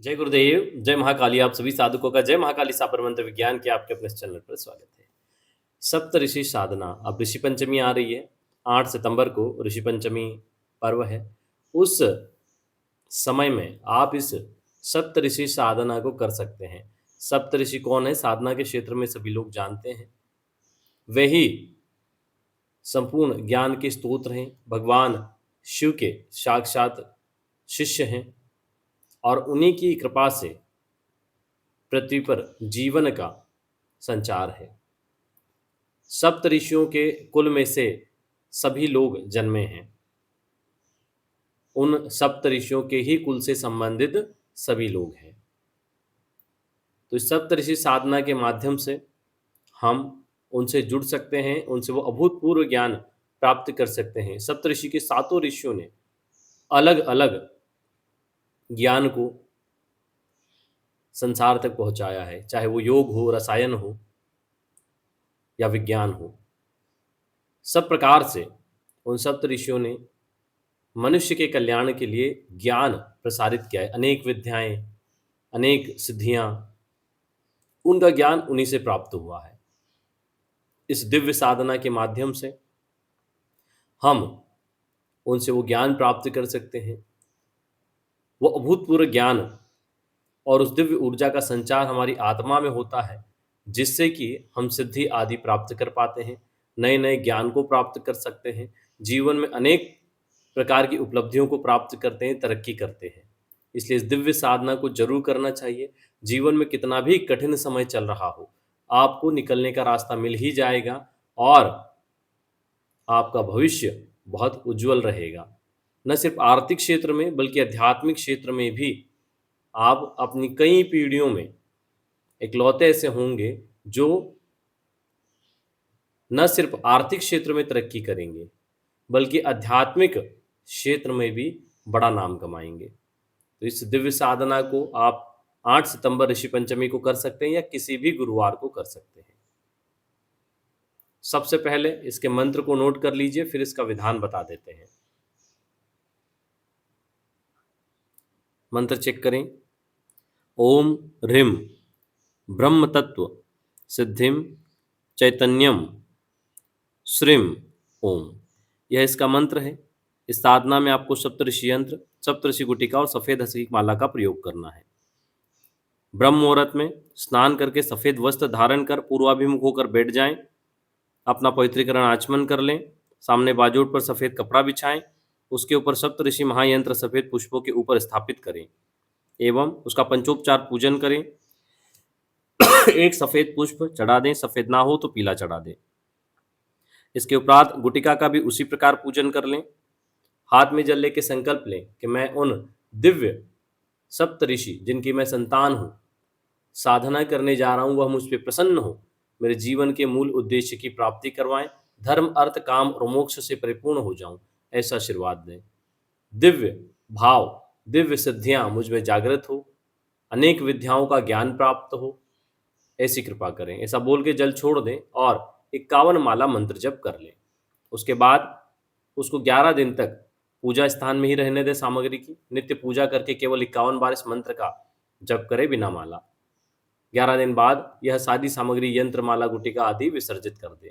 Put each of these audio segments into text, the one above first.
जय गुरुदेव, जय महाकाली। आप सभी साधकों का जय महाकाली सापर मंत्र विज्ञान के आपके अपने इस चैनल पर स्वागत है। सप्तऋषि साधना, अब ऋषि पंचमी आ रही है। 8 सितंबर को ऋषि पंचमी पर्व है। उस समय में आप इस सप्तऋषि साधना को कर सकते हैं। सप्तऋषि कौन है? साधना के क्षेत्र में सभी लोग जानते हैं। वही संपूर्ण ज्ञान के स्तोत्र हैं, भगवान शिव के साक्षात शिष्य हैं और उन्हीं की कृपा से पृथ्वी पर जीवन का संचार है। सप्त ऋषियों के कुल में से सभी लोग जन्मे हैं। उन सप्त ऋषियों के ही कुल से संबंधित सभी लोग हैं। तो इस सप्त ऋषि साधना के माध्यम से हम उनसे जुड़ सकते हैं, उनसे वो अभूतपूर्व ज्ञान प्राप्त कर सकते हैं। सप्त ऋषि के सातों ऋषियों ने अलग अलग ज्ञान को संसार तक पहुंचाया है, चाहे वो योग हो, रसायन हो या विज्ञान हो। सब प्रकार से उन सप्त ऋषियों ने मनुष्य के कल्याण के लिए ज्ञान प्रसारित किया है। अनेक विद्याएं, अनेक सिद्धियां, उनका ज्ञान उन्हीं से प्राप्त हुआ है। इस दिव्य साधना के माध्यम से हम उनसे वो ज्ञान प्राप्त कर सकते हैं। वो अभूतपूर्व ज्ञान और उस दिव्य ऊर्जा का संचार हमारी आत्मा में होता है, जिससे कि हम सिद्धि आदि प्राप्त कर पाते हैं, नए नए ज्ञान को प्राप्त कर सकते हैं, जीवन में अनेक प्रकार की उपलब्धियों को प्राप्त करते हैं, तरक्की करते हैं। इसलिए इस दिव्य साधना को जरूर करना चाहिए। जीवन में कितना भी कठिन समय चल रहा हो, आपको निकलने का रास्ता मिल ही जाएगा और आपका भविष्य बहुत उज्जवल रहेगा। न सिर्फ आर्थिक क्षेत्र में बल्कि आध्यात्मिक क्षेत्र में भी आप अपनी कई पीढ़ियों में इकलौते ऐसे होंगे जो न सिर्फ आर्थिक क्षेत्र में तरक्की करेंगे बल्कि आध्यात्मिक क्षेत्र में भी बड़ा नाम कमाएंगे। तो इस दिव्य साधना को आप 8 सितंबर ऋषि पंचमी को कर सकते हैं या किसी भी गुरुवार को कर सकते हैं। सबसे पहले इसके मंत्र को नोट कर लीजिए, फिर इसका विधान बता देते हैं। मंत्र चेक करें। ओम ह्रीम ब्रह्म तत्व सिद्धिम चैतन्यम श्रीम ओम, यह इसका मंत्र है। इस साधना में आपको सप्तऋषि यंत्र, सप्तऋषि गुटिका और सफेद हंसी माला का प्रयोग करना है। ब्रह्म मुहूर्त में स्नान करके सफेद वस्त्र धारण कर पूर्वाभिमुख होकर बैठ जाएं। अपना पवित्रीकरण आचमन कर लें। सामने बाजूट पर सफेद कपड़ा बिछाएं। उसके ऊपर सप्तऋषि महायंत्र सफेद पुष्पों के ऊपर स्थापित करें एवं उसका पंचोपचार पूजन करें। एक सफेद पुष्प चढ़ा दें, सफेद ना हो तो पीला चढ़ा दें। इसके उपरांत गुटिका का भी उसी प्रकार पूजन कर लें। हाथ में जल लेके संकल्प लें कि मैं उन दिव्य सप्त ऋषि जिनकी मैं संतान हूं, साधना करने जा रहा हूं, वह मुझ पर प्रसन्न हो, मेरे जीवन के मूल उद्देश्य की प्राप्ति करवाएं, धर्म अर्थ काम और मोक्ष से परिपूर्ण हो जाऊं, ऐसा आशीर्वाद दें। दिव्य भाव, दिव्य सिद्धियां मुझ में जागृत हो, अनेक विद्याओं का ज्ञान प्राप्त हो, ऐसी कृपा करें। ऐसा बोल के जल छोड़ दें और 51 माला मंत्र जप कर लें। उसके बाद उसको 11 दिन तक पूजा स्थान में ही रहने दें। सामग्री की नित्य पूजा करके केवल 51 बार इस मंत्र का जप करें बिना माला। 11 दिन बाद यह सारी सामग्री, यंत्र, माला, गुटिका आदि विसर्जित कर दें।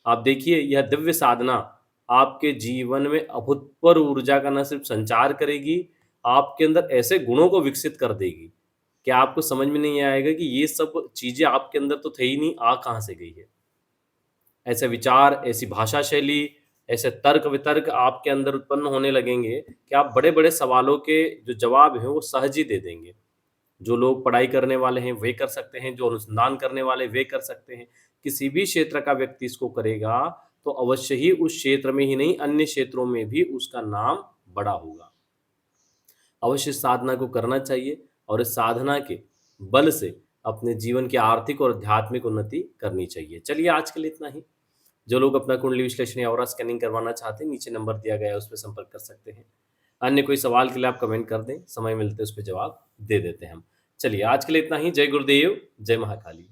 आप देखिए, यह दिव्य साधना आपके जीवन में अभूतपूर्व ऊर्जा का न सिर्फ संचार करेगी, आपके अंदर ऐसे गुणों को विकसित कर देगी कि आपको समझ में नहीं आएगा कि ये सब चीजें आपके अंदर तो थे ही नहीं, आ कहां से गई है। ऐसे विचार, ऐसी भाषा शैली, ऐसे तर्क वितर्क आपके अंदर उत्पन्न होने लगेंगे कि आप बड़े बड़े सवालों के जो जवाब हैं वो सहज ही दे देंगे। जो लोग पढ़ाई करने वाले हैं वे कर सकते हैं, जो अनुसंधान करने वाले वे कर सकते हैं। किसी भी क्षेत्र का व्यक्ति इसको करेगा तो अवश्य ही उस क्षेत्र में ही नहीं, अन्य क्षेत्रों में भी उसका नाम बड़ा होगा। अवश्य इस साधना को करना चाहिए और इस साधना के बल से अपने जीवन की आर्थिक और आध्यात्मिक उन्नति करनी चाहिए। चलिए, आज के लिए इतना ही। जो लोग अपना कुंडली विश्लेषण या ऑरा स्कैनिंग करवाना चाहते हैं, नीचे नंबर दिया गया है, उस पर संपर्क कर सकते हैं। अन्य कोई सवाल के लिए आप कमेंट कर दें, समय मिलते उस पर जवाब दे देते हैं हम। चलिए, आज के लिए इतना ही। जय गुरुदेव, जय महाकाली।